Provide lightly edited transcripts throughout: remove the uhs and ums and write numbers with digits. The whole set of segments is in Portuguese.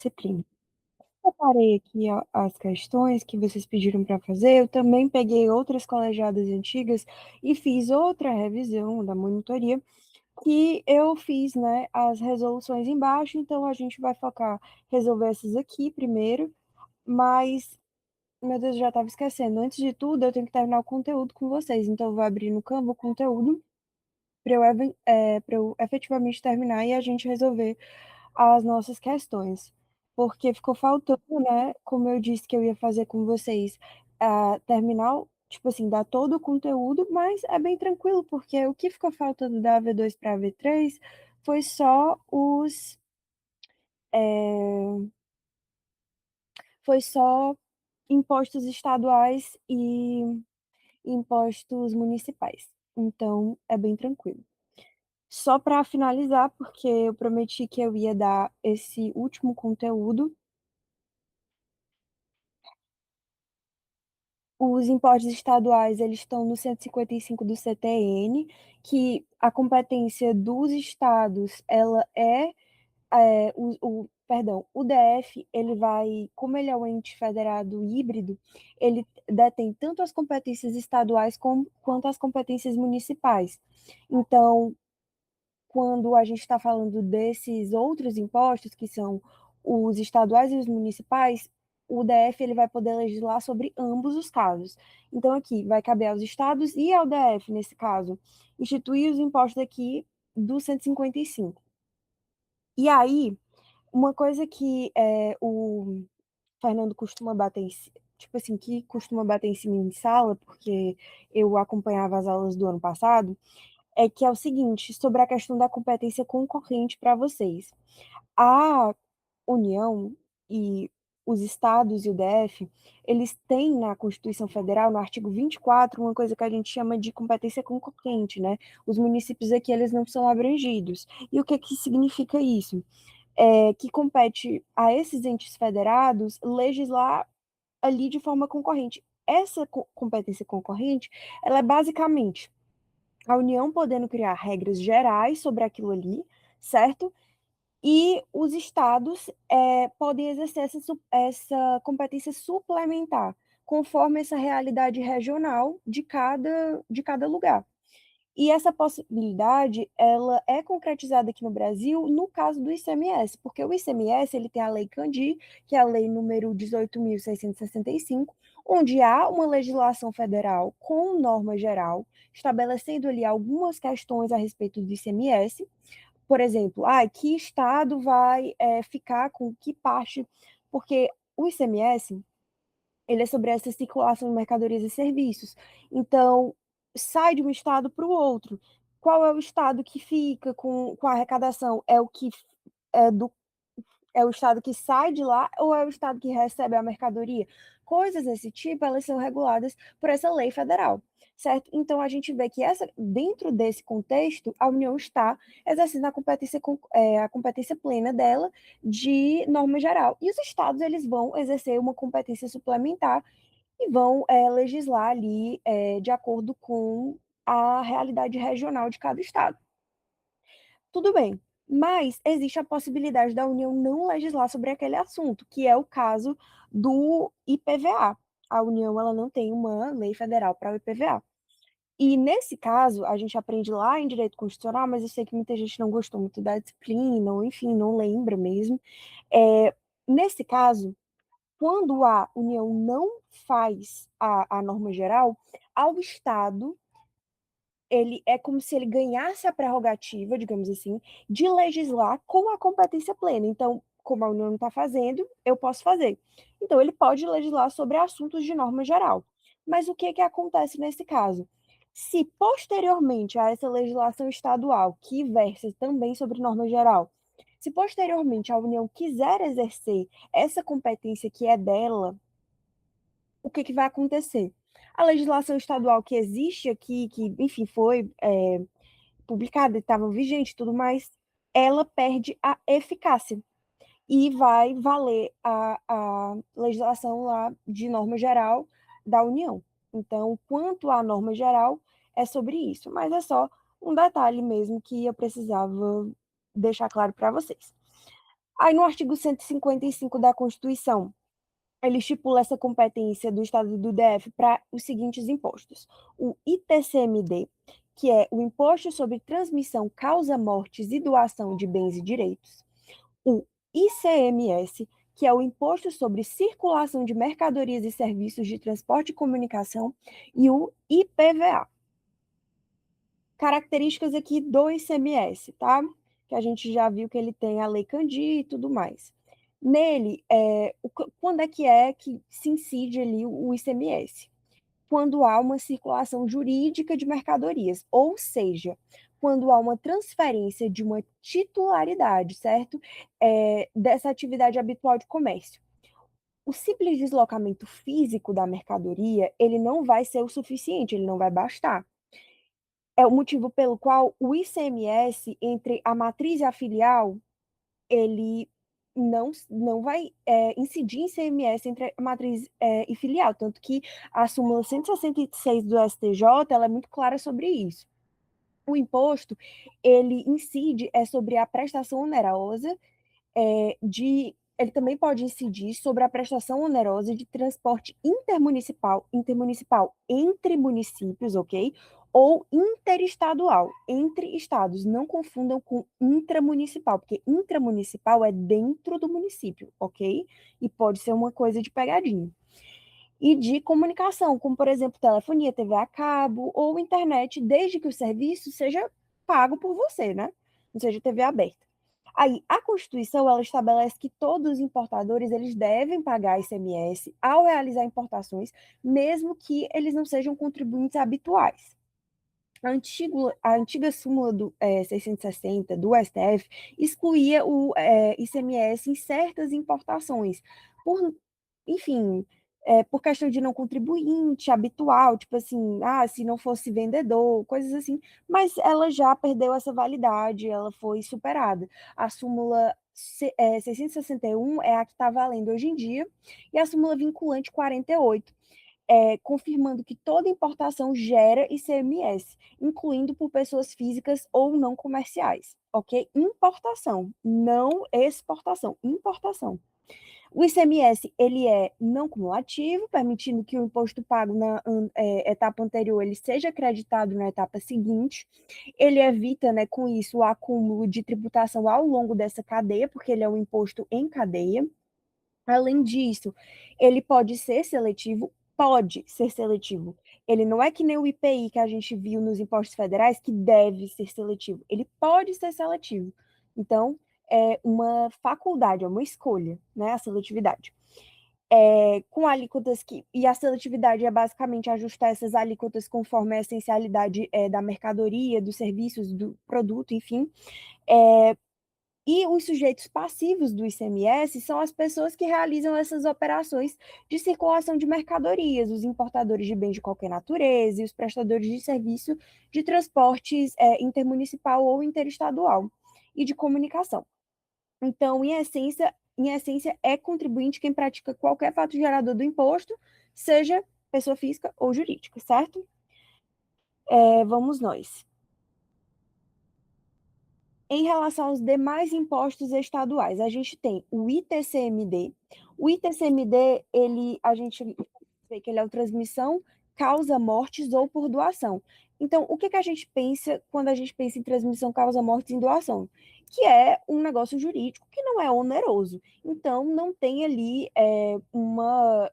Disciplina. Separei aqui as questões que vocês pediram para fazer. Eu também peguei outras colegiadas antigas e fiz outra revisão da monitoria, que eu fiz, né, as resoluções embaixo, então a gente vai focar resolver essas aqui primeiro, mas, meu Deus, eu já estava esquecendo. Antes de tudo, eu tenho que terminar o conteúdo com vocês, então eu vou abrir no Canva o conteúdo para eu efetivamente terminar e a gente resolver as nossas questões. Porque ficou faltando, né? Como eu disse que eu ia fazer com vocês, terminar, tipo assim, dar todo o conteúdo, mas é bem tranquilo, porque o que ficou faltando da AV2 para a AV3 foi só é, foi só impostos estaduais e impostos municipais. Então, é bem tranquilo. Só para finalizar, porque eu prometi que eu ia dar esse último conteúdo. Os impostos estaduais, eles estão no 155 do CTN, que a competência dos estados, ela perdão, o DF, ele vai, como ele é um ente federado híbrido, ele detém tanto as competências estaduais quanto as competências municipais. Então, quando a gente está falando desses outros impostos, que são os estaduais e os municipais, o DF ele vai poder legislar sobre ambos os casos. Então, aqui vai caber aos estados e ao DF, nesse caso, instituir os impostos aqui do 155. E aí, uma coisa que o Fernando costuma bater tipo assim, que costuma bater em cima em sala, porque eu acompanhava as aulas do ano passado, é que é o seguinte, sobre a questão da competência concorrente para vocês. A União e os estados e o DF, eles têm na Constituição Federal, no artigo 24, uma coisa que a gente chama de competência concorrente, né? Os municípios aqui, eles não são abrangidos. E o que que significa isso? É que compete a esses entes federados legislar ali de forma concorrente. Essa competência concorrente, ela é basicamente a União podendo criar regras gerais sobre aquilo ali, certo? E os estados podem exercer essa competência suplementar, conforme essa realidade regional de cada lugar. E essa possibilidade, ela é concretizada aqui no Brasil no caso do ICMS, porque o ICMS ele tem a Lei Candir, que é a lei número 18.665, onde há uma legislação federal com norma geral, estabelecendo ali algumas questões a respeito do ICMS. Por exemplo, que estado vai ficar com que parte, porque o ICMS ele é sobre essa circulação de mercadorias e serviços. Então, sai de um estado para o outro. Qual é o estado que fica com a arrecadação? É do é o estado que sai de lá ou é o estado que recebe a mercadoria? Coisas desse tipo, elas são reguladas por essa lei federal, certo? Então a gente vê que dentro desse contexto, a União está exercendo a competência plena dela de norma geral. E os estados, eles vão exercer uma competência suplementar e vão legislar ali de acordo com a realidade regional de cada estado. Tudo bem, mas existe a possibilidade da União não legislar sobre aquele assunto, que é o caso do IPVA. A União ela não tem uma lei federal para o IPVA. E nesse caso, a gente aprende lá em direito constitucional, mas eu sei que muita gente não gostou muito da disciplina, ou enfim, não lembra mesmo. Nesse caso, quando a União não faz a norma geral, ao Estado ele é como se ele ganhasse a prerrogativa, digamos assim, de legislar com a competência plena. Então, como a União não está fazendo, eu posso fazer. Então, ele pode legislar sobre assuntos de norma geral. Mas o que acontece nesse caso? Se posteriormente a essa legislação estadual, que versa também sobre norma geral, se posteriormente a União quiser exercer essa competência que é dela, o que vai acontecer? A legislação estadual que existe aqui, que, enfim, foi publicada, estava vigente e tudo mais, ela perde a eficácia e vai valer a legislação lá de norma geral da União. Então, quanto à norma geral, é sobre isso, mas é só um detalhe mesmo que eu precisava deixar claro para vocês. Aí, no artigo 155 da Constituição, ele estipula essa competência do Estado do DF para os seguintes impostos: o ITCMD, que é o Imposto sobre Transmissão, Causa Mortes e Doação de Bens e Direitos, o ICMS, que é o Imposto sobre Circulação de Mercadorias e Serviços de Transporte e Comunicação, e o IPVA. Características aqui do ICMS, tá? Que a gente já viu que ele tem a Lei Candir e tudo mais. Nele, quando é que se incide ali o ICMS? Quando há uma circulação jurídica de mercadorias, ou seja, quando há uma transferência de uma titularidade, certo? Dessa atividade habitual de comércio. O simples deslocamento físico da mercadoria, ele não vai ser o suficiente, ele não vai bastar. É o motivo pelo qual o ICMS entre a matriz e a filial, ele não vai incidir em ICMS entre a matriz e filial, tanto que a súmula 166 do STJ, ela é muito clara sobre isso. O imposto, ele incide sobre a prestação onerosa ele também pode incidir sobre a prestação onerosa de transporte intermunicipal entre municípios, ok? Ou interestadual, entre estados. Não confundam com intramunicipal, porque intramunicipal é dentro do município, ok? E pode ser uma coisa de pegadinha. E de comunicação, como, por exemplo, telefonia, TV a cabo ou internet, desde que o serviço seja pago por você, né? Não seja TV aberta. Aí, a Constituição, ela estabelece que todos os importadores, eles devem pagar ICMS ao realizar importações, mesmo que eles não sejam contribuintes habituais. A antiga súmula do 660 do STF excluía o ICMS em certas importações, por, enfim, por questão de não contribuinte habitual, tipo assim, se não fosse vendedor, coisas assim, mas ela já perdeu essa validade, ela foi superada. A súmula 661 é a que está valendo hoje em dia, e a súmula vinculante 48 confirmando que toda importação gera ICMS, incluindo por pessoas físicas ou não comerciais, ok? Importação, não exportação, importação. O ICMS, ele é não cumulativo, permitindo que o imposto pago na etapa anterior ele seja acreditado na etapa seguinte. Ele evita, né, com isso, o acúmulo de tributação ao longo dessa cadeia, porque ele é um imposto em cadeia. Além disso, ele pode ser seletivo, pode ser seletivo. Ele não é que nem o IPI que a gente viu nos impostos federais, que deve ser seletivo. Ele pode ser seletivo. Então, é uma faculdade, é uma escolha, né, a seletividade. Com alíquotas que. E a seletividade é basicamente ajustar essas alíquotas conforme a essencialidade da mercadoria, dos serviços, do produto, enfim. E os sujeitos passivos do ICMS são as pessoas que realizam essas operações de circulação de mercadorias, os importadores de bens de qualquer natureza e os prestadores de serviço de transportes intermunicipal ou interestadual e de comunicação. Então, em essência, é contribuinte quem pratica qualquer fato gerador do imposto, seja pessoa física ou jurídica, certo? Vamos nós. Em relação aos demais impostos estaduais, a gente tem o ITCMD. O ITCMD, a gente vê que ele é o transmissão, causa mortes ou por doação. Então, o que que a gente pensa quando a gente pensa em transmissão, causa mortes e doação? Que é um negócio jurídico que não é oneroso. Então, não tem ali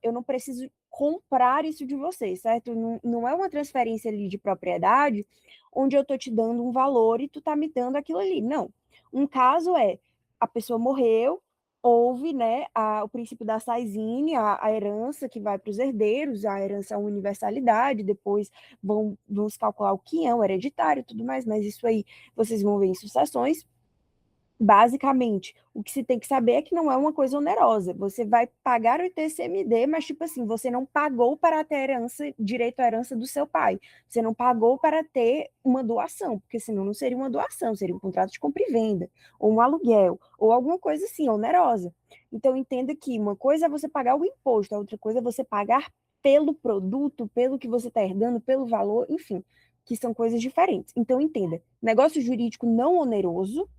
eu não preciso comprar isso de você, certo? Não é uma transferência ali de propriedade onde eu estou te dando um valor e tu tá me dando aquilo ali. Não. Um caso é a pessoa morreu, houve, né, o princípio da Saizine, a herança que vai para os herdeiros, a herança é uma universalidade, depois vão se calcular o que é o hereditário e tudo mais, mas isso aí vocês vão ver em sucessões. Basicamente, o que se tem que saber é que não é uma coisa onerosa. Você vai pagar o ITCMD, mas, tipo assim, você não pagou para ter direito à herança do seu pai. Você não pagou para ter uma doação, porque senão não seria uma doação, seria um contrato de compra e venda, ou um aluguel, ou alguma coisa assim, onerosa. Então, entenda que uma coisa é você pagar o imposto, a outra coisa é você pagar pelo produto, pelo que você está herdando, pelo valor, enfim, que são coisas diferentes. Então, entenda, negócio jurídico não oneroso,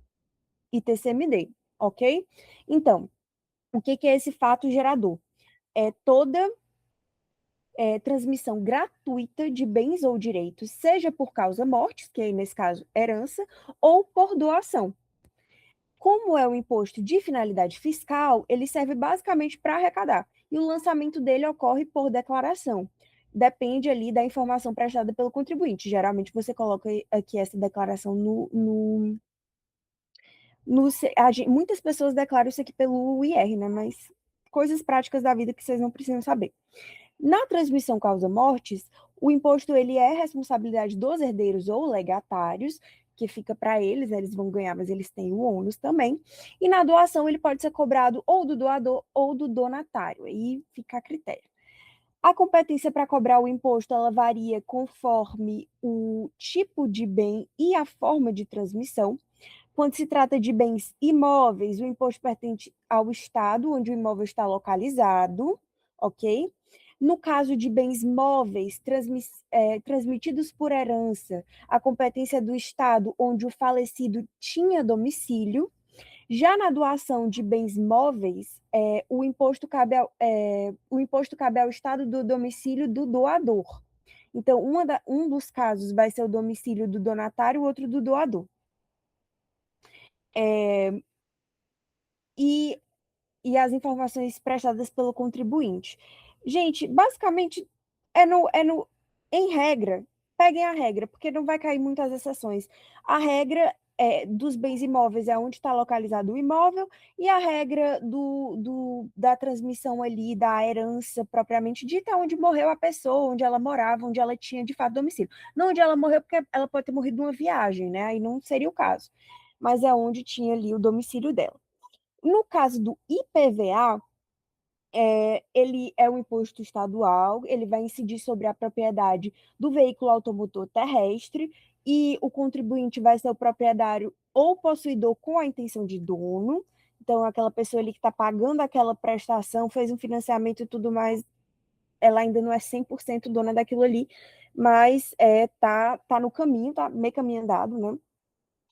ITCMD. ok? Então, o que é esse fato gerador? É toda transmissão gratuita de bens ou direitos, seja por causa morte, que aí nesse caso herança, ou por doação. Como é um imposto de finalidade fiscal, ele serve basicamente para arrecadar. E o lançamento dele ocorre por declaração. Depende ali da informação prestada pelo contribuinte. Geralmente você coloca aqui essa declaração muitas pessoas declaram isso aqui pelo IR, né? Mas coisas práticas da vida que vocês não precisam saber. Na transmissão causa-mortes, o imposto ele é responsabilidade dos herdeiros ou legatários, que fica para eles, eles vão ganhar, mas eles têm o ônus também. E na doação ele pode ser cobrado ou do doador ou do donatário, aí fica a critério. A competência para cobrar o imposto ela varia conforme o tipo de bem e a forma de transmissão. Quando se trata de bens imóveis, o imposto pertence ao estado onde o imóvel está localizado, ok? No caso de bens móveis transmitidos por herança, a competência é do estado onde o falecido tinha domicílio. Já na doação de bens móveis, o imposto cabe ao estado do domicílio do doador. Então, um dos casos vai ser o domicílio do donatário, o outro do doador. E as informações prestadas pelo contribuinte. Gente, basicamente, em regra, peguem a regra, porque não vai cair muitas exceções. A regra dos bens imóveis é onde está localizado o imóvel, e a regra da transmissão ali, da herança propriamente dita, é onde morreu a pessoa, onde ela morava, onde ela tinha de fato domicílio. Não onde ela morreu, porque ela pode ter morrido numa viagem, né? Aí não seria o caso. Mas é onde tinha ali o domicílio dela. No caso do IPVA, ele é um imposto estadual, ele vai incidir sobre a propriedade do veículo automotor terrestre e o contribuinte vai ser o proprietário ou possuidor com a intenção de dono. Então, aquela pessoa ali que está pagando aquela prestação, fez um financiamento e tudo mais, ela ainda não é 100% dona daquilo ali, mas tá no caminho, tá meio caminho andado, né?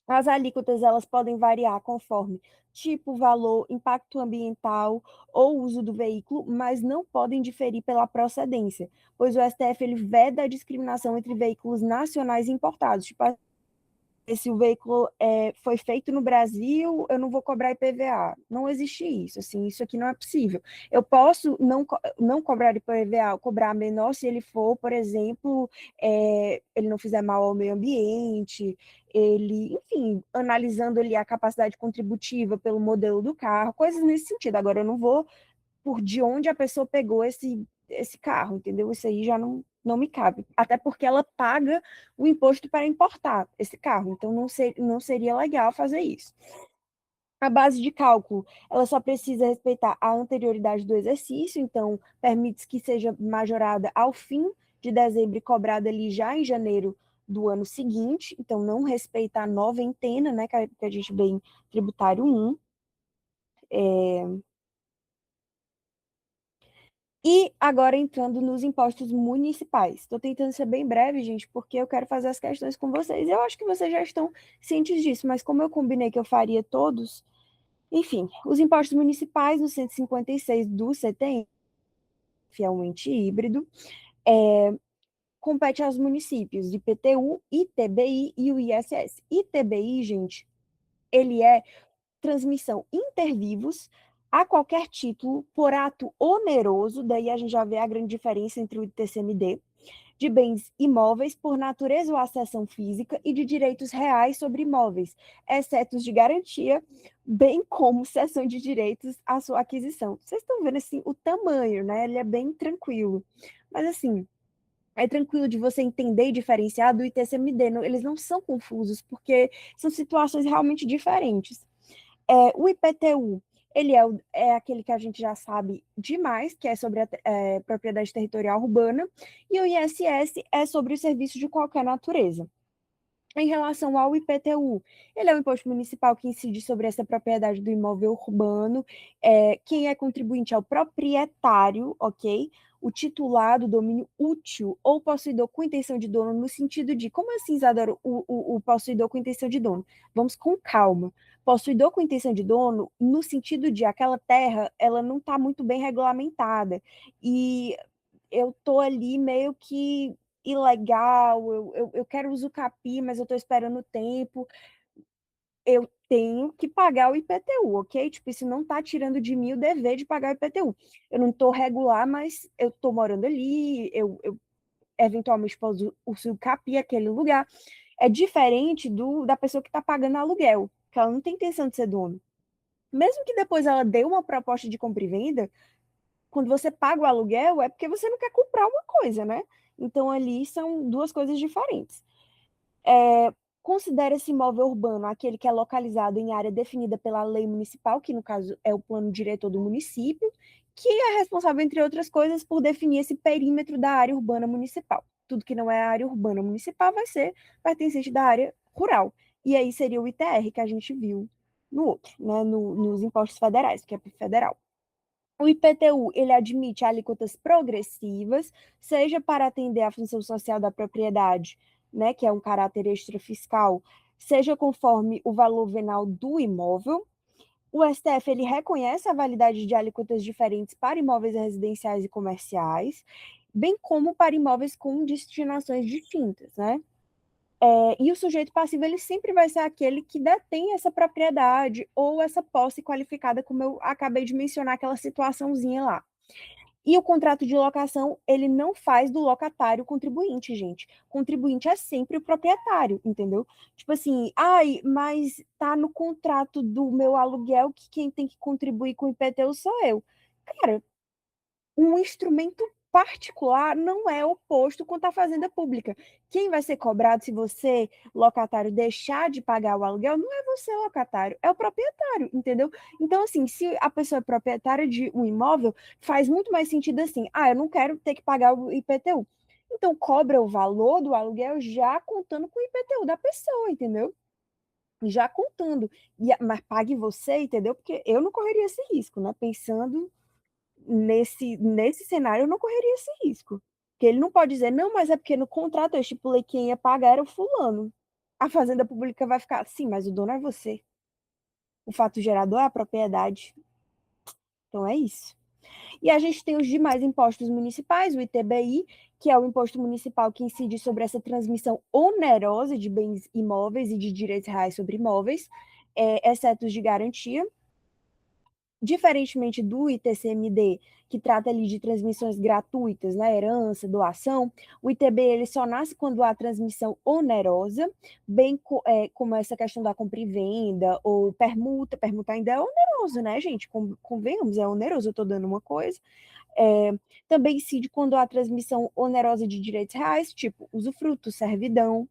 As alíquotas elas podem variar conforme tipo, valor, impacto ambiental ou uso do veículo, mas não podem diferir pela procedência, pois o STF ele veda a discriminação entre veículos nacionais e importados. Tipo, se o veículo foi feito no Brasil, eu não vou cobrar IPVA. Não existe isso, assim, isso aqui não é possível. Eu posso não cobrar IPVA, cobrar menor se ele for, por exemplo, ele não fizer mal ao meio ambiente, ele, enfim, analisando ali a capacidade contributiva pelo modelo do carro, coisas nesse sentido. Agora, eu não vou por de onde a pessoa pegou esse carro, entendeu? Isso aí já não me cabe. Até porque ela paga o imposto para importar esse carro, então não seria legal fazer isso. A base de cálculo, ela só precisa respeitar a anterioridade do exercício, então permite que seja majorada ao fim de dezembro e cobrada ali já em janeiro do ano seguinte, então não respeita a noventena, né, que a gente vê em tributário 1. E agora entrando nos impostos municipais. Estou tentando ser bem breve, gente, porque eu quero fazer as questões com vocês. Eu acho que vocês já estão cientes disso, mas como eu combinei que eu faria todos, enfim, os impostos municipais no 156 do CTM, fielmente híbrido, compete aos municípios IPTU, ITBI e o ISS. ITBI, gente, ele é transmissão intervivos a qualquer título por ato oneroso, daí a gente já vê a grande diferença entre o ITCMD, de bens imóveis por natureza ou acessão física e de direitos reais sobre imóveis, exceto os de garantia, bem como cessão de direitos à sua aquisição. Vocês estão vendo assim o tamanho, né? Ele é bem tranquilo. Mas assim, é tranquilo de você entender e diferenciar do ITCMD. Eles não são confusos, porque são situações realmente diferentes. O IPTU, ele é aquele que a gente já sabe demais, que é sobre a propriedade territorial urbana, e o ISS é sobre o serviço de qualquer natureza. Em relação ao IPTU, ele é um imposto municipal que incide sobre essa propriedade do imóvel urbano. Quem é contribuinte é o proprietário, ok? O titular do domínio útil ou possuidor com intenção de dono, no sentido de, como assim, Isadora, o possuidor com intenção de dono? Vamos com calma. Possuidor com intenção de dono, no sentido de aquela terra, ela não está muito bem regulamentada. E eu tô ali meio que ilegal, eu quero usucapi, mas eu tô esperando o tempo, eu tenho que pagar o IPTU, ok? Tipo, isso não tá tirando de mim o dever de pagar o IPTU. Eu não tô regular, mas eu tô morando ali, eu eventualmente posso usucapi aquele lugar. É diferente da pessoa que tá pagando aluguel, que ela não tem intenção de ser dono. Mesmo que depois ela dê uma proposta de compra e venda, quando você paga o aluguel, é porque você não quer comprar uma coisa, né? Então, ali são duas coisas diferentes. Considera esse imóvel urbano aquele que é localizado em área definida pela lei municipal, que no caso é o plano diretor do município, que é responsável, entre outras coisas, por definir esse perímetro da área urbana municipal. Tudo que não é área urbana municipal vai ser pertencente da área rural. E aí seria o ITR que a gente viu no outro, né, nos impostos federais, que é federal. O IPTU, ele admite alíquotas progressivas, seja para atender à função social da propriedade, né, que é um caráter extrafiscal, seja conforme o valor venal do imóvel. O STF, ele reconhece a validade de alíquotas diferentes para imóveis residenciais e comerciais, bem como para imóveis com destinações distintas, né? E o sujeito passivo, ele sempre vai ser aquele que detém essa propriedade ou essa posse qualificada, como eu acabei de mencionar, aquela situaçãozinha lá. E o contrato de locação, ele não faz do locatário contribuinte, gente. Contribuinte é sempre o proprietário, entendeu? Tipo assim, ai, mas tá no contrato do meu aluguel que quem tem que contribuir com o IPTU sou eu. Cara, um instrumento particular não é oposto quanto à fazenda pública. Quem vai ser cobrado se você, locatário, deixar de pagar o aluguel, não é você, locatário, é o proprietário, entendeu? Então, assim, se a pessoa é proprietária de um imóvel, faz muito mais sentido assim, eu não quero ter que pagar o IPTU. Então, cobra o valor do aluguel já contando com o IPTU da pessoa, entendeu? Já contando. Mas pague você, entendeu? Porque eu não correria esse risco, né? Pensando nesse cenário, eu não correria esse risco. Porque ele não pode dizer, não, mas é porque no contrato eu estipulei que quem ia pagar era o fulano. A fazenda pública vai ficar, sim, mas o dono é você. O fato gerador é a propriedade. Então é isso. E a gente tem os demais impostos municipais, o ITBI, que é o imposto municipal que incide sobre essa transmissão onerosa de bens imóveis e de direitos reais sobre imóveis, exceto os de garantia. Diferentemente do ITCMD, que trata ali de transmissões gratuitas, né, herança, doação, o ITB ele só nasce quando há transmissão onerosa, como essa questão da compra e venda, ou permuta ainda é oneroso, né, gente? Convenhamos, é oneroso, eu estou dando uma coisa. Também incide quando há transmissão onerosa de direitos reais, tipo usufruto, servidão.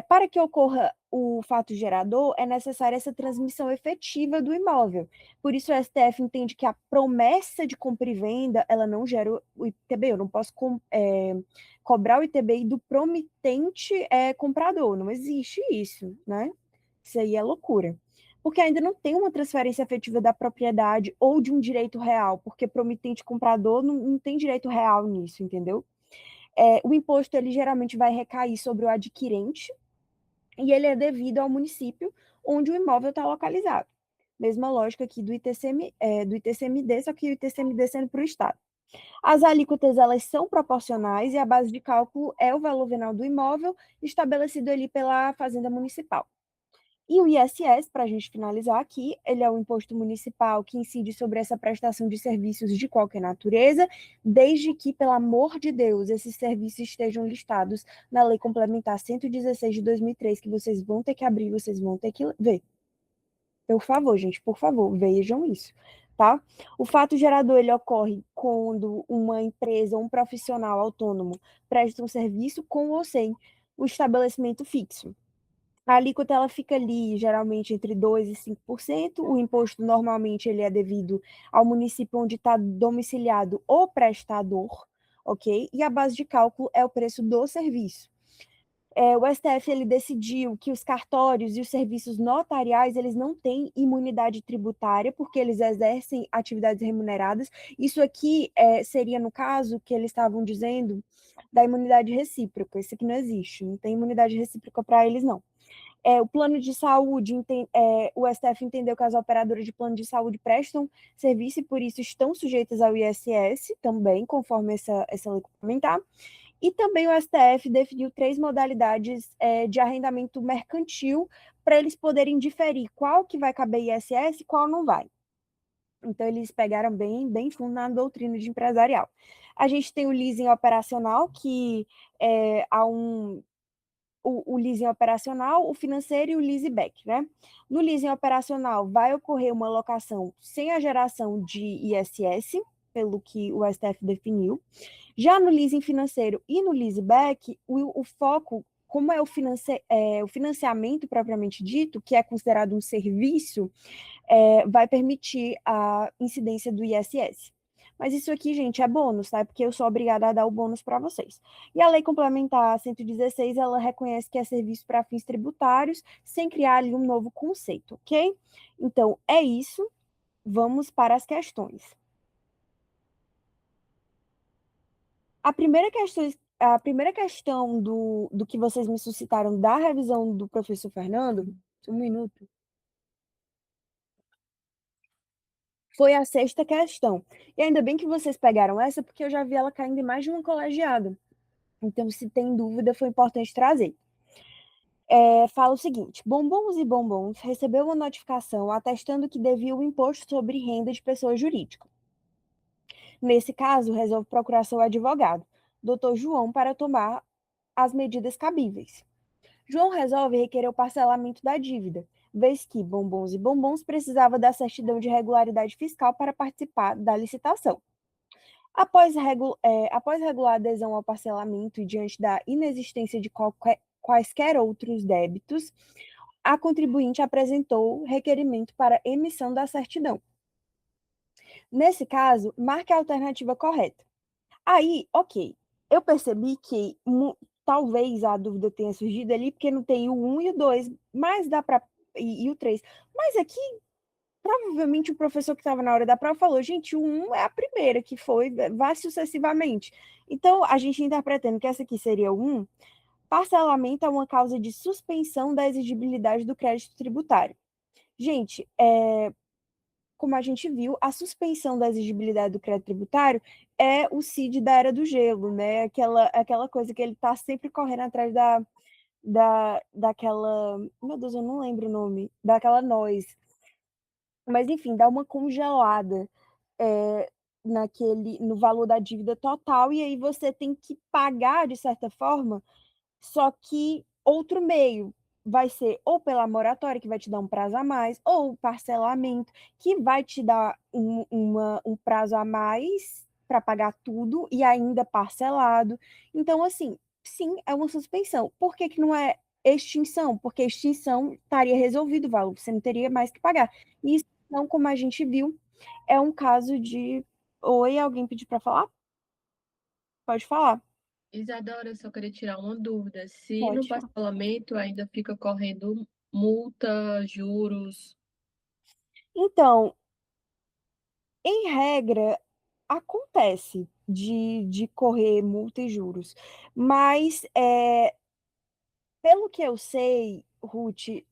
Para que ocorra o fato gerador, é necessária essa transmissão efetiva do imóvel. Por isso, o STF entende que a promessa de compra e venda, ela não gera o ITBI. Eu não posso cobrar o ITBI do promitente comprador. Não existe isso, né? Isso aí é loucura. Porque ainda não tem uma transferência efetiva da propriedade ou de um direito real, porque promitente comprador não tem direito real nisso, entendeu? O imposto ele geralmente vai recair sobre o adquirente e ele é devido ao município onde o imóvel está localizado. Mesma lógica aqui do ITCMD, só que o ITCMD sendo para o Estado. As alíquotas elas são proporcionais e a base de cálculo é o valor venal do imóvel estabelecido ali pela Fazenda Municipal. E o ISS, para a gente finalizar aqui, ele é o imposto municipal que incide sobre essa prestação de serviços de qualquer natureza, desde que, pelo amor de Deus, esses serviços estejam listados na Lei Complementar 116 de 2003, que vocês vão ter que abrir, vocês vão ter que ver. Por favor, gente, por favor, vejam isso, tá? O fato gerador, ele ocorre quando uma empresa ou um profissional autônomo presta um serviço com ou sem o estabelecimento fixo. A alíquota ela fica ali geralmente entre 2% e 5%. O imposto normalmente ele é devido ao município onde está domiciliado o prestador, ok? E a base de cálculo é o preço do serviço. O STF ele decidiu que os cartórios e os serviços notariais eles não têm imunidade tributária porque eles exercem atividades remuneradas. Isso aqui seria no caso que eles estavam dizendo da imunidade recíproca. Isso aqui não existe, não tem imunidade recíproca para eles não. O plano de saúde, o STF entendeu que as operadoras de plano de saúde prestam serviço e por isso estão sujeitas ao ISS também, conforme essa lei complementar. E também o STF definiu 3 modalidades de arrendamento mercantil para eles poderem diferir qual que vai caber ISS e qual não vai. Então, eles pegaram bem fundo na doutrina de empresarial. A gente tem o leasing operacional, que há o leasing operacional, o financeiro e o leaseback, né? No leasing operacional, vai ocorrer uma locação sem a geração de ISS, pelo que o STF definiu. Já no leasing financeiro e no leaseback, o foco, como é o financiamento propriamente dito, que é considerado um serviço, vai permitir a incidência do ISS. Mas isso aqui, gente, é bônus, tá? Porque eu sou obrigada a dar o bônus para vocês. E a Lei Complementar 116, ela reconhece que é serviço para fins tributários, sem criar ali um novo conceito, ok? Então, é isso. Vamos para as questões. A primeira questão do que vocês me suscitaram da revisão do professor Fernando, um minuto, foi a sexta questão. E ainda bem que vocês pegaram essa, porque eu já vi ela caindo em mais de uma colegiada. Então, se tem dúvida, foi importante trazer. Fala o seguinte: Bombons e Bombons recebeu uma notificação atestando que devia o imposto sobre renda de pessoa jurídica. Nesse caso, resolve procurar seu advogado, Dr. João, para tomar as medidas cabíveis. João resolve requerer o parcelamento da dívida, vez que Bombons e Bombons precisava da certidão de regularidade fiscal para participar da licitação. Após regular a adesão ao parcelamento e diante da inexistência de quaisquer outros débitos, a contribuinte apresentou requerimento para emissão da certidão. Nesse caso, marque a alternativa correta. Aí, ok, eu percebi que talvez a dúvida tenha surgido ali porque não tem o 1 e o 2, mas dá para e o 3. Mas aqui provavelmente o professor que estava na hora da prova falou, gente, o 1 é a primeira que foi, vai sucessivamente. Então, a gente interpretando que essa aqui seria o 1, parcelamento é uma causa de suspensão da exigibilidade do crédito tributário. Gente, como a gente viu, a suspensão da exigibilidade do crédito tributário é o CID da Era do Gelo, né? Aquela coisa que ele está sempre correndo atrás daquela. Meu Deus, eu não lembro o nome. Daquela noz. Mas, enfim, dá uma congelada no valor da dívida total, e aí você tem que pagar, de certa forma, só que outro meio vai ser ou pela moratória, que vai te dar um prazo a mais, ou o parcelamento, que vai te dar um prazo a mais para pagar tudo e ainda parcelado. Então, assim, sim, é uma suspensão. Por que que não é extinção? Porque extinção estaria resolvido o valor, você não teria mais que pagar. Isso, não, como a gente viu, é um caso de. Oi, alguém pediu para falar? Pode falar. Isadora, eu só queria tirar uma dúvida. Se no Pode falar. parcelamento ainda fica correndo multa, juros. Então, em regra, acontece de correr multa e juros, mas pelo que eu sei, Ruth,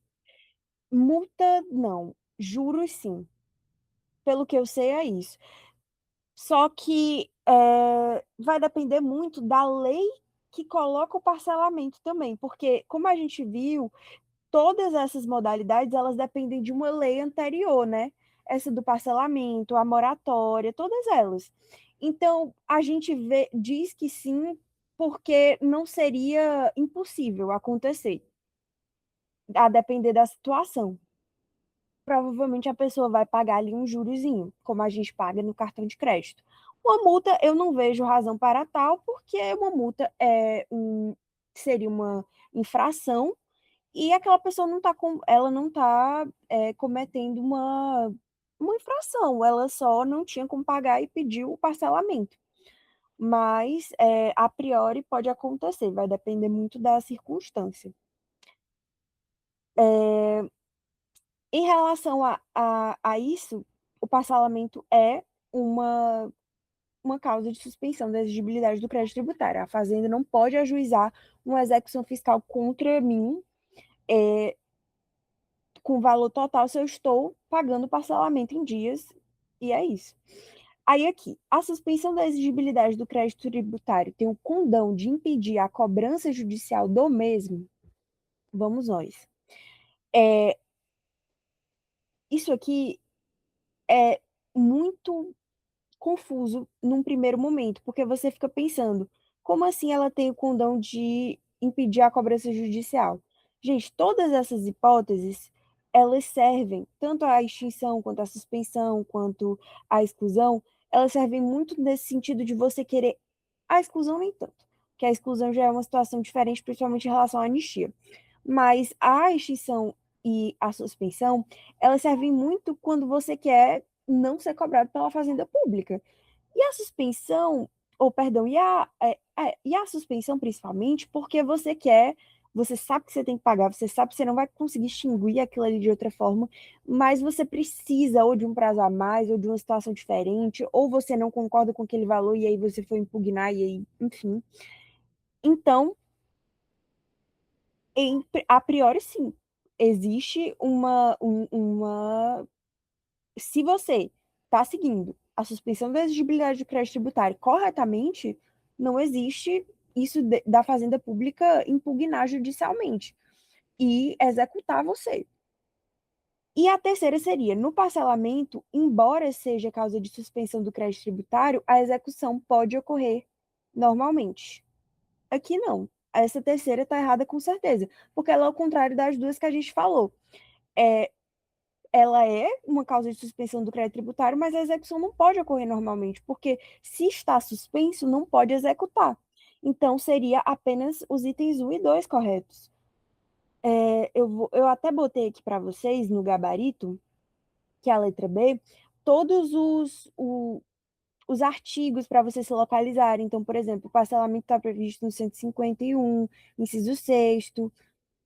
multa não, juros sim. Pelo que eu sei é isso. Só que vai depender muito da lei que coloca o parcelamento também, porque como a gente viu, todas essas modalidades, elas dependem de uma lei anterior, né? Essa do parcelamento, a moratória, todas elas. Então, a gente diz que sim, porque não seria impossível acontecer, a depender da situação. Provavelmente a pessoa vai pagar ali um jurozinho, como a gente paga no cartão de crédito. Uma multa, eu não vejo razão para tal, porque uma multa seria uma infração e aquela pessoa não está ela não tá cometendo uma infração, ela só não tinha como pagar e pediu o parcelamento. mas a priori pode acontecer, vai depender muito da circunstância. Em relação a isso, o parcelamento é uma, uma causa de suspensão da exigibilidade do crédito tributário. A Fazenda não pode ajuizar uma execução fiscal contra mim com valor total se eu estou pagando parcelamento em dias, e é isso. Aí aqui, a suspensão da exigibilidade do crédito tributário tem o condão de impedir a cobrança judicial do mesmo? Vamos nós. Isso aqui é muito confuso num primeiro momento, porque você fica pensando, como assim ela tem o condão de impedir a cobrança judicial? Gente, todas essas hipóteses, elas servem, tanto a extinção, quanto a suspensão, quanto a exclusão, elas servem muito nesse sentido de você querer a exclusão nem tanto, que a exclusão já é uma situação diferente, principalmente em relação à anistia. Mas a extinção e a suspensão, elas servem muito quando você quer não ser cobrado pela fazenda pública. E a suspensão, ou perdão, e a suspensão principalmente porque você quer, você sabe que você tem que pagar, você sabe que você não vai conseguir extinguir aquilo ali de outra forma, mas você precisa ou de um prazo a mais, ou de uma situação diferente, ou você não concorda com aquele valor e aí você foi impugnar e aí, enfim. Então, a priori, sim, existe uma se você está seguindo a suspensão da exigibilidade do crédito tributário corretamente, não existe isso da Fazenda Pública impugnar judicialmente e executar você. E a terceira seria, no parcelamento, embora seja causa de suspensão do crédito tributário, a execução pode ocorrer normalmente. Aqui não. Essa terceira está errada com certeza, porque ela é o contrário das duas que a gente falou. É, ela é uma causa de suspensão do crédito tributário, mas a execução não pode ocorrer normalmente, porque se está suspenso, não pode executar. Então, seria apenas os itens 1 e 2 corretos. Eu até botei aqui para vocês no gabarito, que é a letra B, todos os artigos para você se localizar. Então, por exemplo, o parcelamento está previsto no 151, inciso 6º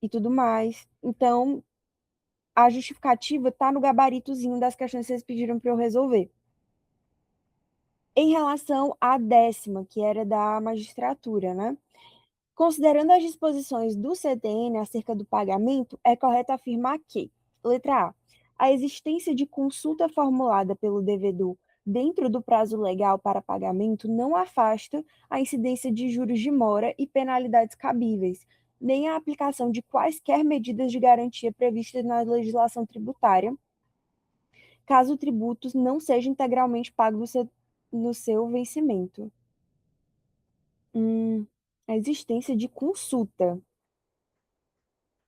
e tudo mais. Então, a justificativa está no gabaritozinho das questões que vocês pediram para eu resolver. Em relação à 10ª, que era da magistratura, né? Considerando as disposições do CTN acerca do pagamento, é correto afirmar que, letra a existência de consulta formulada pelo devedor dentro do prazo legal para pagamento não afasta a incidência de juros de mora e penalidades cabíveis, nem a aplicação de quaisquer medidas de garantia previstas na legislação tributária, caso o tributo não seja integralmente pago no seu vencimento. A existência de consulta.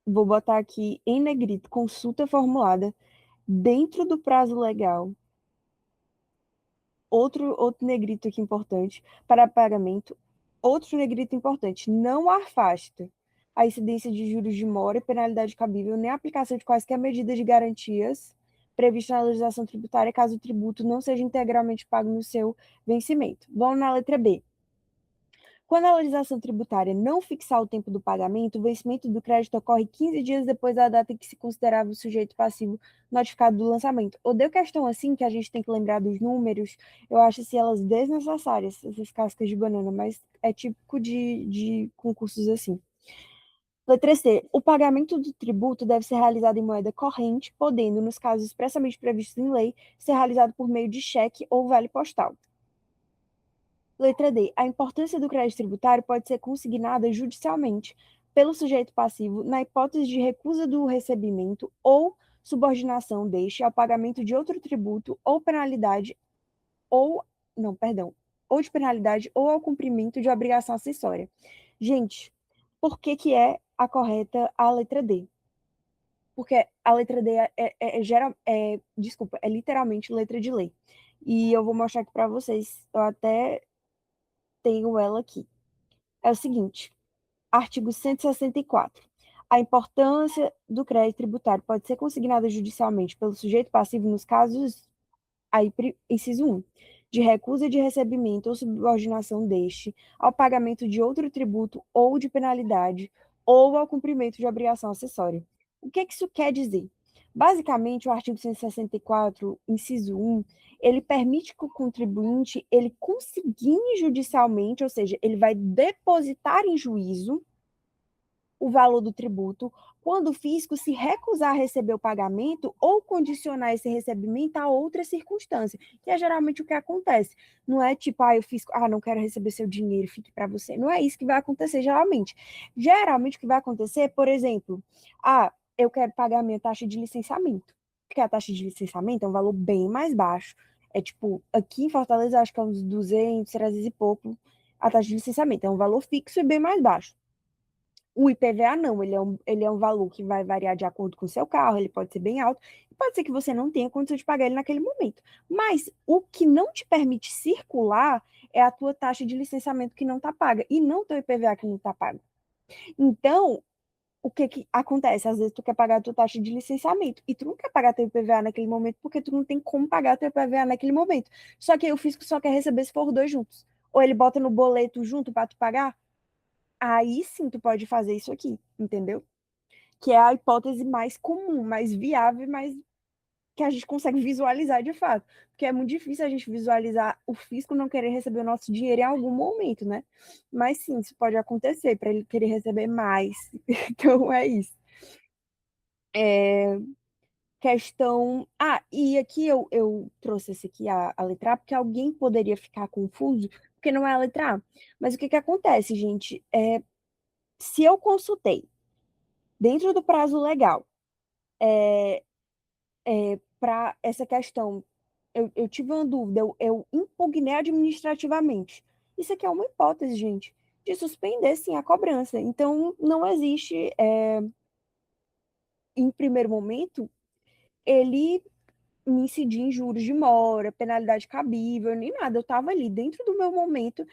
Vou botar aqui em negrito, consulta formulada dentro do prazo legal. Outro negrito aqui importante, para pagamento. Outro negrito importante, não afasta a incidência de juros de mora e penalidade cabível, nem a aplicação de quaisquer medidas de garantias previstas na legislação tributária, caso o tributo não seja integralmente pago no seu vencimento. Vamos na letra B. Quando a legislação tributária não fixar o tempo do pagamento, o vencimento do crédito ocorre 15 dias depois da data em que se considerava o sujeito passivo notificado do lançamento. Odeio questão assim, que a gente tem que lembrar dos números, eu acho assim, elas desnecessárias, essas cascas de banana, mas é típico de concursos assim. Letra C. O pagamento do tributo deve ser realizado em moeda corrente, podendo, nos casos expressamente previstos em lei, ser realizado por meio de cheque ou vale postal. Letra D. A importância do crédito tributário pode ser consignada judicialmente pelo sujeito passivo na hipótese de recusa do recebimento ou subordinação deste ao pagamento de outro tributo ou penalidade ou, não, perdão, ou de penalidade ou ao cumprimento de obrigação acessória. Gente, por que que é a correta a letra D? Porque a letra D desculpa, é literalmente letra de lei. E eu vou mostrar aqui para vocês. Eu até tenho ela aqui. É o seguinte, artigo 164. A importância do crédito tributário pode ser consignada judicialmente pelo sujeito passivo nos casos, aí, inciso 1, de recusa de recebimento ou subordinação deste, ao pagamento de outro tributo ou de penalidade, ou ao cumprimento de obrigação acessória. O que isso quer dizer? Basicamente, o artigo 164, inciso 1, ele permite que o contribuinte ele consigne judicialmente, ou seja, ele vai depositar em juízo o valor do tributo quando o fisco se recusar a receber o pagamento ou condicionar esse recebimento a outra circunstância, que é geralmente o que acontece. Não é tipo, o fisco, não quero receber seu dinheiro, fique para você. Não é isso que vai acontecer geralmente. Geralmente o que vai acontecer, por exemplo, eu quero pagar a minha taxa de licenciamento, porque a taxa de licenciamento é um valor bem mais baixo. É tipo, aqui em Fortaleza, acho que é uns 200, 300 e pouco a taxa de licenciamento. É um valor fixo e bem mais baixo. O IPVA não, ele é um valor que vai variar de acordo com o seu carro, ele pode ser bem alto, e pode ser que você não tenha condição de pagar ele naquele momento. Mas o que não te permite circular é a tua taxa de licenciamento que não está paga, e não teu IPVA que não está pago. Então, o que acontece? Às vezes tu quer pagar a tua taxa de licenciamento, e tu não quer pagar teu IPVA naquele momento, porque tu não tem como pagar teu IPVA naquele momento. Só que aí o fisco só quer receber se for os dois juntos. Ou ele bota no boleto junto para tu pagar, aí sim tu pode fazer isso aqui, entendeu? Que é a hipótese mais comum, mais viável, mais que a gente consegue visualizar de fato. Porque é muito difícil a gente visualizar o fisco não querer receber o nosso dinheiro em algum momento, né? Mas sim, isso pode acontecer, para ele querer receber mais. Então é isso. Questão. E aqui eu trouxe esse aqui, a letra A, porque alguém poderia ficar confuso, porque não é a letra A. Mas o que acontece, gente? Se eu consultei dentro do prazo legal, para essa questão, eu tive uma dúvida, eu impugnei administrativamente. Isso aqui é uma hipótese, gente, de suspender, sim, a cobrança. Então, não existe, em primeiro momento, ele me incidir em juros de mora, penalidade cabível, nem nada. Eu estava ali dentro do meu momento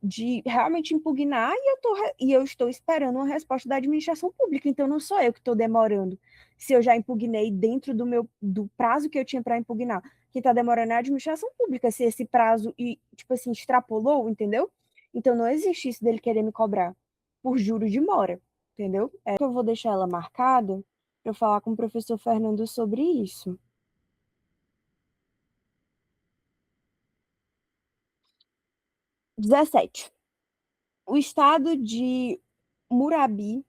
de realmente impugnar e eu estou esperando uma resposta da administração pública, então não sou eu que estou demorando. Se eu já impugnei dentro do prazo que eu tinha para impugnar, quem está demorando é a administração pública, se esse prazo tipo assim, extrapolou, entendeu? Então não existe isso dele querer me cobrar por juros de mora, entendeu? Eu vou deixar ela marcada para eu falar com o professor Fernando sobre isso. 17. O estado de Murabi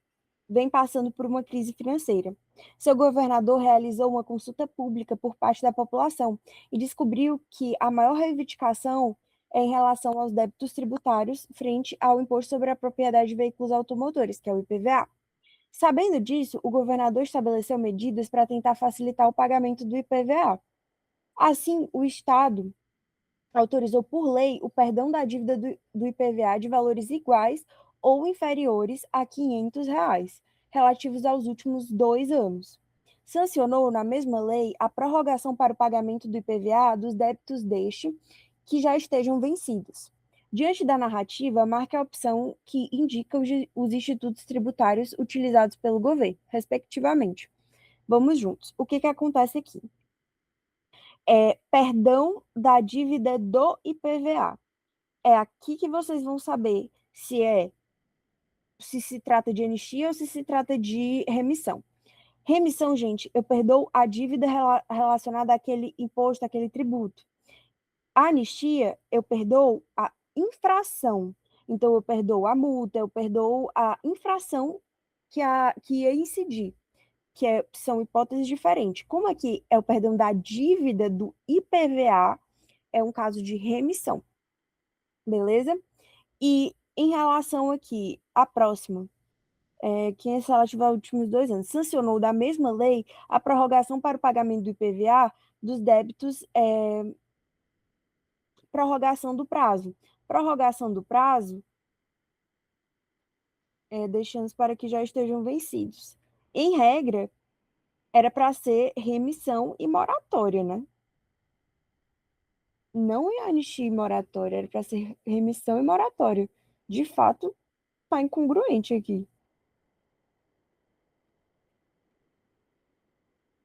vem passando por uma crise financeira. Seu governador realizou uma consulta pública por parte da população e descobriu que a maior reivindicação é em relação aos débitos tributários frente ao Imposto sobre a Propriedade de Veículos Automotores, que é o IPVA. Sabendo disso, o governador estabeleceu medidas para tentar facilitar o pagamento do IPVA. Assim, o Estado autorizou por lei o perdão da dívida do IPVA de valores iguais ou inferiores a R$ 500, relativos aos últimos 2 anos. Sancionou, na mesma lei, a prorrogação para o pagamento do IPVA dos débitos deste que já estejam vencidos. Diante da narrativa, marque a opção que indica os institutos tributários utilizados pelo governo, respectivamente. Vamos juntos. O que acontece aqui? Perdão da dívida do IPVA. É aqui que vocês vão saber se se trata de anistia ou se se trata de remissão. Remissão, gente, eu perdoo a dívida relacionada àquele imposto, àquele tributo. A anistia, eu perdoo a infração. Então, eu perdoo a multa, eu perdoo a infração que ia incidir, são hipóteses diferentes. Como aqui é o perdão da dívida do IPVA, é um caso de remissão, beleza? E em relação aqui, a próxima, que é relativa aos últimos 2 anos, sancionou da mesma lei a prorrogação para o pagamento do IPVA dos débitos, prorrogação do prazo. Prorrogação do prazo, deixando para que já estejam vencidos. Em regra, era para ser remissão e moratória, né? Não é anistia e moratória, era para ser remissão e moratória. De fato, está incongruente aqui.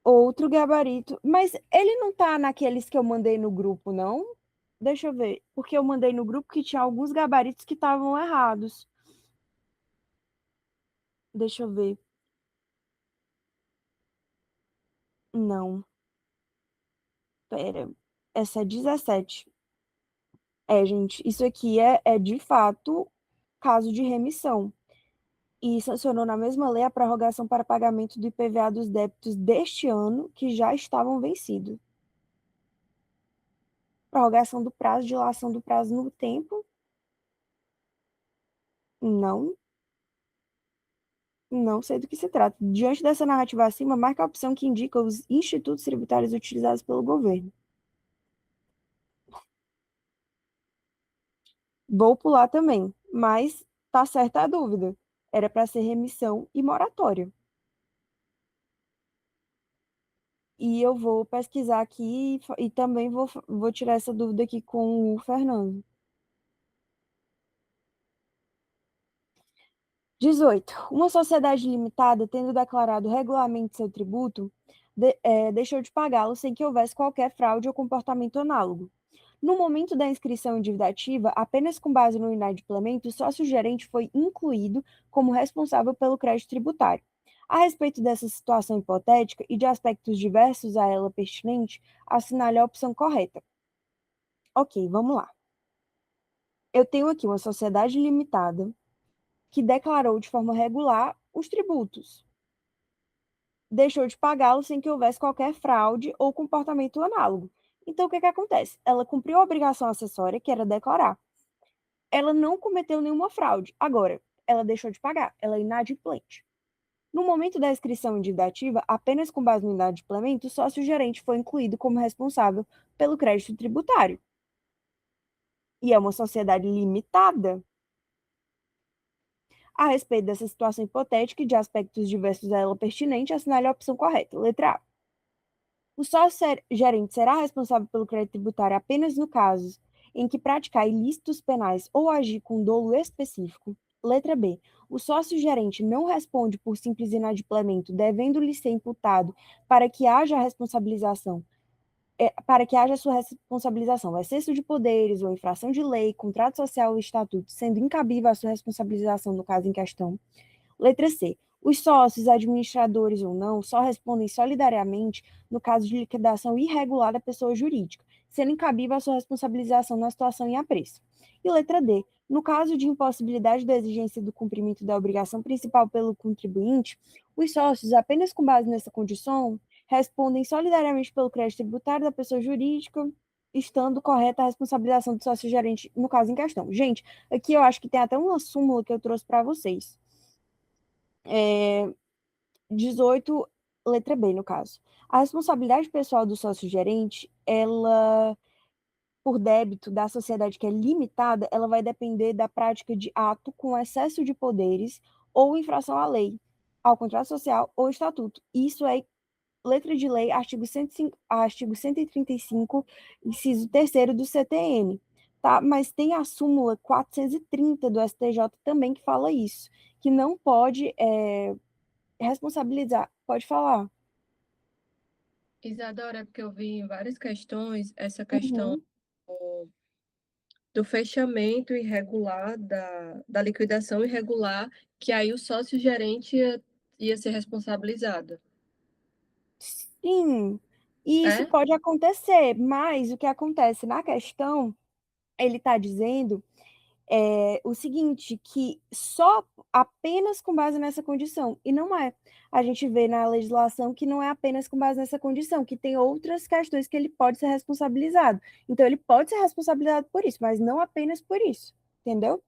Outro gabarito. Mas ele não tá naqueles que eu mandei no grupo, não? Deixa eu ver, porque eu mandei no grupo que tinha alguns gabaritos que estavam errados. Deixa eu ver. Não, pera. Essa é 17. É, gente, isso aqui é de fato caso de remissão. E sancionou na mesma lei a prorrogação para pagamento do IPVA dos débitos deste ano que já estavam vencidos. Prorrogação do prazo, dilação do prazo no tempo? Não, não sei do que se trata. Diante dessa narrativa acima, marca a opção que indica os institutos tributários utilizados pelo governo. Vou pular também, mas tá certa a dúvida. Era para ser remissão e moratória. E eu vou pesquisar aqui e também vou tirar essa dúvida aqui com o Fernando. 18. Uma sociedade limitada, tendo declarado regularmente seu tributo, deixou de pagá-lo sem que houvesse qualquer fraude ou comportamento análogo. No momento da inscrição em dívida ativa, apenas com base no inadimplemento, o sócio-gerente foi incluído como responsável pelo crédito tributário. A respeito dessa situação hipotética e de aspectos diversos a ela pertinente, assinale a opção correta. Ok, vamos lá. Eu tenho aqui uma sociedade limitada que declarou de forma regular os tributos, deixou de pagá-lo sem que houvesse qualquer fraude ou comportamento análogo. Então, o que acontece? Ela cumpriu a obrigação acessória, que era declarar. Ela não cometeu nenhuma fraude. Agora, ela deixou de pagar, ela é inadimplente. No momento da inscrição em dívida ativa, apenas com base no inadimplemento, o sócio-gerente foi incluído como responsável pelo crédito tributário. E é uma sociedade limitada. A respeito dessa situação hipotética e de aspectos diversos a ela pertinente, assinale a opção correta. Letra A. O sócio-gerente será responsável pelo crédito tributário apenas no caso em que praticar ilícitos penais ou agir com dolo específico. Letra B. O sócio-gerente não responde por simples inadimplemento, devendo-lhe ser imputado para que haja responsabilização para que haja sua responsabilização, excesso de poderes ou infração de lei, contrato social ou estatuto, sendo incabível a sua responsabilização no caso em questão. Letra C. Os sócios, administradores ou não, só respondem solidariamente no caso de liquidação irregular da pessoa jurídica, sendo incabível a sua responsabilização na situação em apreço. E letra D. No caso de impossibilidade da exigência do cumprimento da obrigação principal pelo contribuinte, os sócios, apenas com base nessa condição, respondem solidariamente pelo crédito tributário da pessoa jurídica, estando correta a responsabilização do sócio-gerente no caso em questão. Gente, aqui eu acho que tem até uma súmula que eu trouxe para vocês. 18, letra B, no caso. A responsabilidade pessoal do sócio-gerente, ela, por débito da sociedade que é limitada, ela vai depender da prática de ato com excesso de poderes ou infração à lei, ao contrato social ou estatuto. Isso é letra de lei, artigo 105, artigo 135, inciso 3º do CTN. Tá? Mas tem a súmula 430 do STJ também que fala isso, que não pode responsabilizar. Pode falar. Isadora, é porque eu vi em várias questões essa questão Uhum. do fechamento irregular, da liquidação irregular, que aí o sócio-gerente ia ser responsabilizado. Sim, e isso É? pode acontecer, mas o que acontece na questão, ele está dizendo o seguinte, que só apenas com base nessa condição, e não é. A gente vê na legislação que não é apenas com base nessa condição, que tem outras questões que ele pode ser responsabilizado. Então, ele pode ser responsabilizado por isso, mas não apenas por isso, entendeu?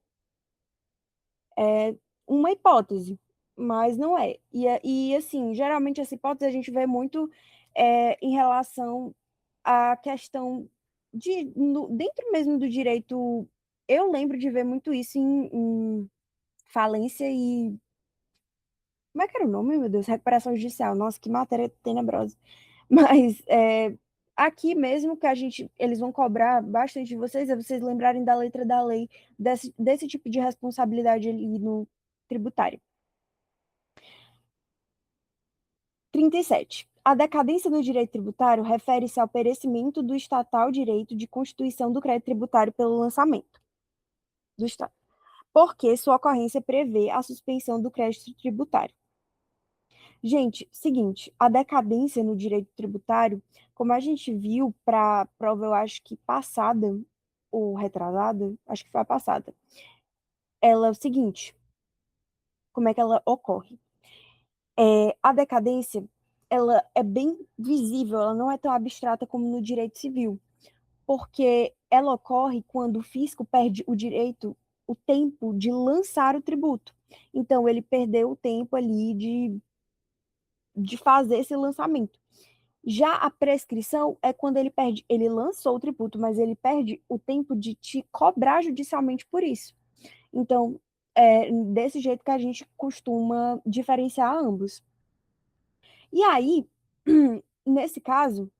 É uma hipótese, mas não é. E assim, geralmente essa hipótese a gente vê muito em relação à questão dentro mesmo do direito. Eu lembro de ver muito isso em falência e. Como é que era o nome, meu Deus? Recuperação judicial. Nossa, que matéria tenebrosa. Mas aqui mesmo que eles vão cobrar bastante de vocês, é vocês lembrarem da letra da lei, desse tipo de responsabilidade ali no tributário. 37. A decadência no direito tributário refere-se ao perecimento do estatal direito de constituição do crédito tributário pelo lançamento do Estado, porque sua ocorrência prevê a suspensão do crédito tributário. Gente, seguinte, a decadência no direito tributário, como a gente viu para a prova, eu acho que passada ou retrasada, acho que foi a passada, ela é o seguinte, como é que ela ocorre? A decadência, ela é bem visível, ela não é tão abstrata como no direito civil, porque ela ocorre quando o fisco perde o direito, o tempo de lançar o tributo. Então, ele perdeu o tempo ali de fazer esse lançamento. Já a prescrição é quando ele perde, ele lançou o tributo, mas ele perde o tempo de te cobrar judicialmente por isso. Então, é desse jeito que a gente costuma diferenciar ambos. E aí, nesse caso,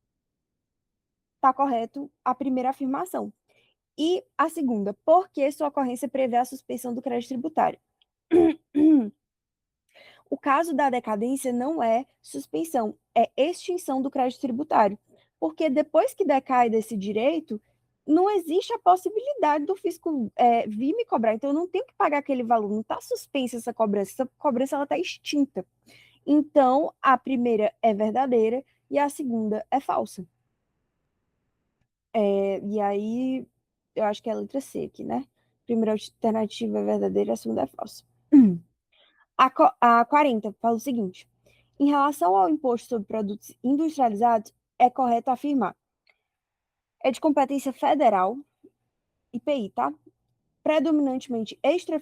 está correto a primeira afirmação. E a segunda, por que sua ocorrência prevê a suspensão do crédito tributário? O caso da decadência não é suspensão, é extinção do crédito tributário. Porque depois que decai desse direito, não existe a possibilidade do fisco vir me cobrar. Então, eu não tenho que pagar aquele valor, não está suspensa essa cobrança está extinta. Então, a primeira é verdadeira e a segunda é falsa. E aí, eu acho que é a letra C aqui, né? A primeira alternativa é verdadeira, a segunda é falsa. A 40 fala o seguinte: em relação ao imposto sobre produtos industrializados, é correto afirmar. É de competência federal, IPI, tá? Predominantemente extra